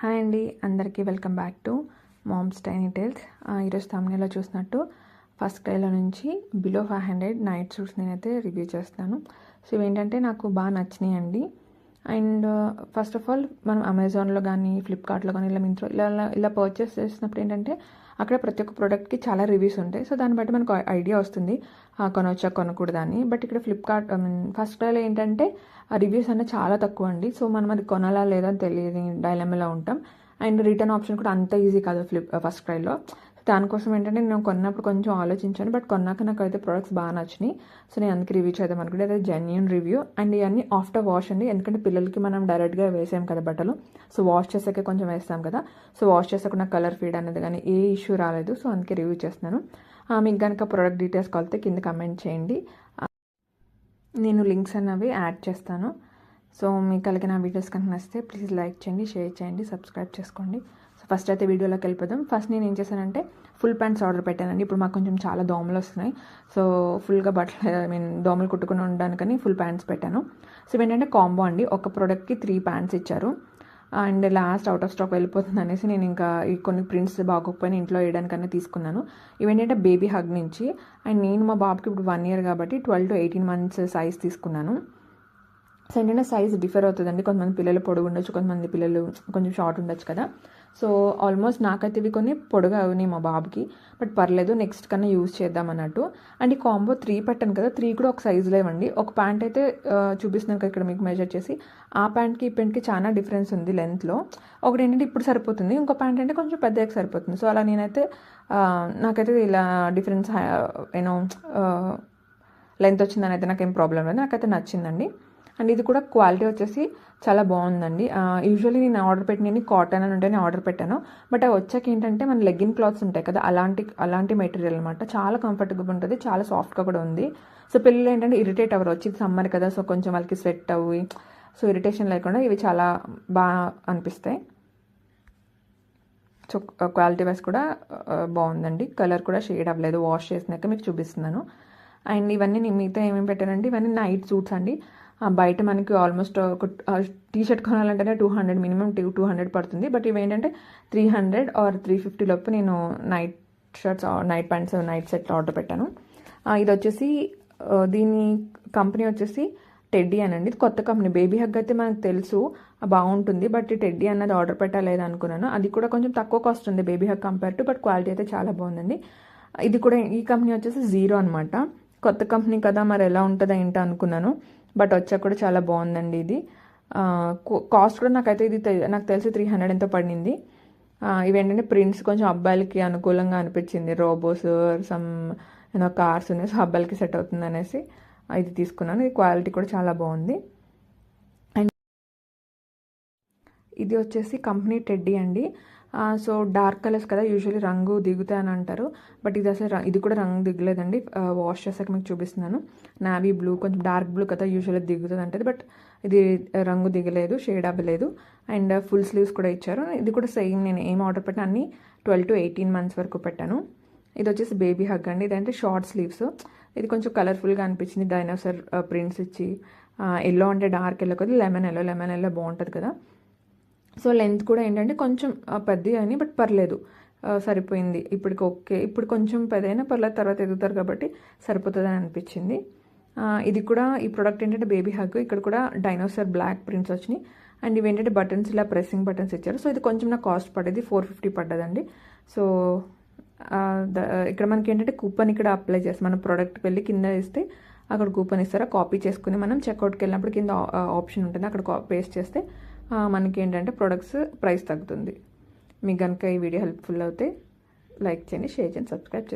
Hi అండి, అందరికీ welcome back to mom's tiny tales. ఈరోజు thumbnail చూసినట్టు ఫస్ట్ క్రైలో నుంచి బిలో 500 నైట్ సూట్స్ నేనైతే రివ్యూ చేస్తాను. సో ఇవేంటంటే నాకు బాగా నచ్చినాయి అండి. అండ్ ఫస్ట్ ఆఫ్ ఆల్ మనం అమెజాన్లో కానీ ఫ్లిప్కార్ట్లో కానీ ఇలా మింత్రో ఇలా పర్చేస్ చేసినప్పుడు ఏంటంటే అక్కడ ప్రతి ఒక్క ప్రోడక్ట్కి చాలా రివ్యూస్ ఉంటాయి. సో దాన్ని బట్టి మనకు ఐడియా వస్తుంది కొనవచ్చా కొనకూడదా అని. బట్ ఇక్కడ ఫ్లిప్కార్ట్ ఫస్ట్ క్రైలో ఏంటంటే ఆ రివ్యూస్ అనేది చాలా తక్కువ అండి. సో మనం అది కొనాలా లేదా అని తెలియని డైలమాలో ఉంటాం. అండ్ రిటర్న్ ఆప్షన్ కూడా అంత ఈజీ కాదు ఫస్ట్ క్రైలో. దానికోసం ఏంటంటే నేను కొన్నప్పుడు కొంచెం ఆలోచించాను, బట్ కొన్నాక నాకు అయితే ప్రొడక్ట్స్ బాగా నచ్చినాయి. సో నేను అందుకే రివ్యూ చేద్దాం అనుకుంటే అదే జెన్యూన్ రివ్యూ. అండ్ ఇవన్నీ ఆఫ్టర్ వాష్ అండి, ఎందుకంటే పిల్లలకి మనం డైరెక్ట్గా వేసాం కదా బట్టలు. సో వాష్ చేసాకే కొంచెం వేస్తాం కదా. సో వాష్ చేసాక నాకు కలర్ ఫీడ్ అనేది కానీ ఏ ఇష్యూ రాలేదు. సో అందుకే రివ్యూ చేస్తున్నాను. మీకు కనుక ప్రోడక్ట్ డీటెయిల్స్ కావాలితే కింద కమెంట్ చేయండి, నేను లింక్స్ అన్నవి యాడ్ చేస్తాను. సో మీకు కలిగిన వీడియోస్ కనుక నచ్చితే ప్లీజ్ లైక్ చేయండి, షేర్ చేయండి, సబ్స్క్రైబ్ చేసుకోండి. సో ఫస్ట్ అయితే వీడియోలోకి వెళ్ళిపోదాం. ఫస్ట్ నేను ఏం చేశానంటే ఫుల్ ప్యాంట్స్ ఆర్డర్ పెట్టానండి. ఇప్పుడు మాకు కొంచెం చాలా దోమలు వస్తున్నాయి. సో ఫుల్గా బట్టలు దోమలు కుట్టుకుని ఉండడానికని ఫుల్ ప్యాంట్స్ పెట్టాను. సో ఇవేంటంటే కాంబో అండి, ఒక ప్రోడక్ట్కి 3 ప్యాంట్స్ ఇచ్చారు. And last out of stock వెళ్ళిపోతుంది అనేసి నేను ఇంకా ఈ కొన్ని ప్రింట్స్ బాగోకపోయినా ఇంట్లో వేయడానికన్నా తీసుకున్నాను. ఇవేంటంటే బేబీ హగ్ నుంచి. అండ్ నేను మా బాబుకి ఇప్పుడు 1 year కాబట్టి 12 to 18 months సైజ్ తీసుకున్నాను. సో ఏంటంటే సైజ్ డిఫర్ అవుతుందండి, కొంతమంది పిల్లలు పొడుగు ఉండొచ్చు, కొంతమంది పిల్లలు కొంచెం షార్ట్ ఉండొచ్చు కదా. సో ఆల్మోస్ట్ నాకైతే ఇవి కొన్ని పొడుగా అవునాయి మా బాబుకి, బట్ పర్లేదు నెక్స్ట్ కన్నా యూజ్ చేద్దాం అన్నట్టు. అండ్ ఈ కాంబో 3 పెట్టాను కదా, 3 కూడా ఒక సైజులో ఇవ్వండి. ఒక ప్యాంట్ అయితే చూపిస్తున్నాను కదా ఇక్కడ మీకు మెజర్ చేసి, ఆ ప్యాంట్కి ఈ ప్యాంట్కి చాలా డిఫరెన్స్ ఉంది లెంత్లో. ఒకటి ఏంటంటే ఇప్పుడు సరిపోతుంది, ఇంకో ప్యాంట్ అంటే కొంచెం పెద్దగా సరిపోతుంది. సో అలా నేనైతే నాకైతే ఇలా డిఫరెన్స్ లెంత్ వచ్చిందని అయితే నాకేం ప్రాబ్లం లేదు, నాకైతే నచ్చిందండి. అండ్ ఇది కూడా క్వాలిటీ వచ్చేసి చాలా బాగుందండి. యూజువల్లీ నేను ఆర్డర్ పెట్టినవి కాటన్ అని ఉంటేనే ఆర్డర్ పెట్టాను, బట్ అవి వచ్చాక ఏంటంటే మన లెగ్గిన్ క్లాత్స్ ఉంటాయి కదా, అలాంటి మెటీరియల్ అనమాట. చాలా కంఫర్టబుల్ ఉంటుంది, చాలా సాఫ్ట్గా కూడా ఉంది. సో పిల్లలు ఏంటంటే ఇరిటేట్ అవ్వరు, వచ్చి సమ్మర్ కదా, సో కొంచెం వాళ్ళకి స్వెట్ అవ్వి, సో ఇరిటేషన్ లేకుండా ఇవి చాలా బాగా అనిపిస్తాయి. సో క్వాలిటీ వైస్ కూడా బాగుందండి, కలర్ కూడా షేడ్ అవ్వలేదు, వాష్ చేసినాక మీకు చూపిస్తున్నాను. అండ్ ఇవన్నీ నేను మిగతా ఏమేమి పెట్టానంటే ఇవన్నీ నైట్ సూట్స్ అండి. బయట మనకి ఆల్మోస్ట్ ఒక టీషర్ట్ కొనాలంటేనే 200 మినిమం 200 పడుతుంది, బట్ ఇవి ఏంటంటే 300 or 350 లోపు నేను night shirts, night pants, night set order పెట్టాను. ఇది వచ్చేసి దీని కంపెనీ వచ్చేసి టెడ్డీ అనండి, ఇది కొత్త కంపెనీ. బేబీ హగ్ అయితే మనకు తెలుసు బాగుంటుంది, బట్ టెడ్డీ అన్నది ఆర్డర్ పెట్టలేదు అనుకున్నాను. అది కూడా కొంచెం తక్కువ కాస్ట్ ఉంది baby hug compare to, but quality అయితే చాలా బాగుందండి. ఇది కూడా ఈ కంపెనీ వచ్చేసి జీరో అనమాట, కొత్త కంపెనీ కదా మరి ఎలా ఉంటుందో ఏంటో అనుకున్నాను, బట్ వచ్చాక కూడా చాలా బాగుందండి. ఇది కాస్ట్ కూడా నాకైతే ఇది నాకు తెలిసి 300 ఎంతో పడింది. ఇవేంటంటే ప్రింట్స్ కొంచెం అబ్బాయిలకి అనుకూలంగా అనిపించింది, రోబోస్ సమ్ కార్స్ ఉన్నాయి, సో అబ్బాయిలకి సెట్ అవుతుంది అనేసి ఇది తీసుకున్నాను. ఇది క్వాలిటీ కూడా చాలా బాగుంది. అండ్ ఇది వచ్చేసి కంపెనీ టెడ్డీ అండి. సో డార్క్ కలర్స్ కదా, యూజువల్లీ రంగు దిగుతాయి అని అంటారు, బట్ ఇది అసలు ఇది కూడా రంగు దిగలేదండి. వాష్ చేసాక మీకు చూపిస్తున్నాను. నావీ బ్లూ, కొంచెం డార్క్ బ్లూ కదా యూజువల్లీ దిగుతుంది అంటది, బట్ ఇది రంగు దిగలేదు, షేడ్ అవ్వలేదు. అండ్ ఫుల్ స్లీవ్స్ కూడా ఇచ్చారు. ఇది కూడా సేమ్ నేను ఏం ఆర్డర్ పెట్టినా అన్ని 12 to 18 months వరకు పెట్టాను. ఇది వచ్చేసి బేబీ హగ్ అండి, ఇదంటే షార్ట్ స్లీవ్స్. ఇది కొంచెం కలర్ఫుల్గా అనిపించింది, డైనోసార్ ప్రింట్స్ ఇచ్చి. ఎల్లో అంటే డార్క్ ఎల్లో కదా, లెమన్ ఎల్లో బాగుంటుంది కదా. సో లెంత్ కూడా ఏంటంటే కొంచెం పెద్దది అని, బట్ పర్లేదు సరిపోయింది ఇప్పటికి. ఓకే, ఇప్పుడు కొంచెం పెద్దయినా పర్లేదు, తర్వాత ఎదుగుతారు కాబట్టి సరిపోతుందని అనిపించింది. ఇది కూడా ఈ ప్రోడక్ట్ ఏంటంటే బేబీ హగ్, ఇక్కడ కూడా డైనోసార్ బ్లాక్ ప్రింట్స్ వచ్చినాయి. అండ్ ఇవి ఏంటంటే బటన్స్, ఇలా ప్రెస్సింగ్ బటన్స్ ఇచ్చారు. సో ఇది కొంచెం నాకు కాస్ట్ పడేది 450 పడ్డదండి. సో ఇక్కడ మనకి ఏంటంటే కూపన్ ఇక్కడ అప్లై చేస్తాం, మన ప్రోడక్ట్కి వెళ్ళి కింద ఇస్తే అక్కడ కూపన్ ఇస్తారా, కాపీ చేసుకుని మనం చెక్అవుట్కి వెళ్ళినప్పుడు కింద ఆప్షన్ ఉంటుంది, అక్కడ పేస్ట్ చేస్తే మనకి ఏంటంటే ప్రొడక్ట్స్ ప్రైస్ తగ్గుతుంది. మీకు కనుక ఈ వీడియో హెల్ప్ఫుల్ అవుతే లైక్ చేయండి, షేర్ చేయండి, సబ్స్క్రైబ్ చేయండి.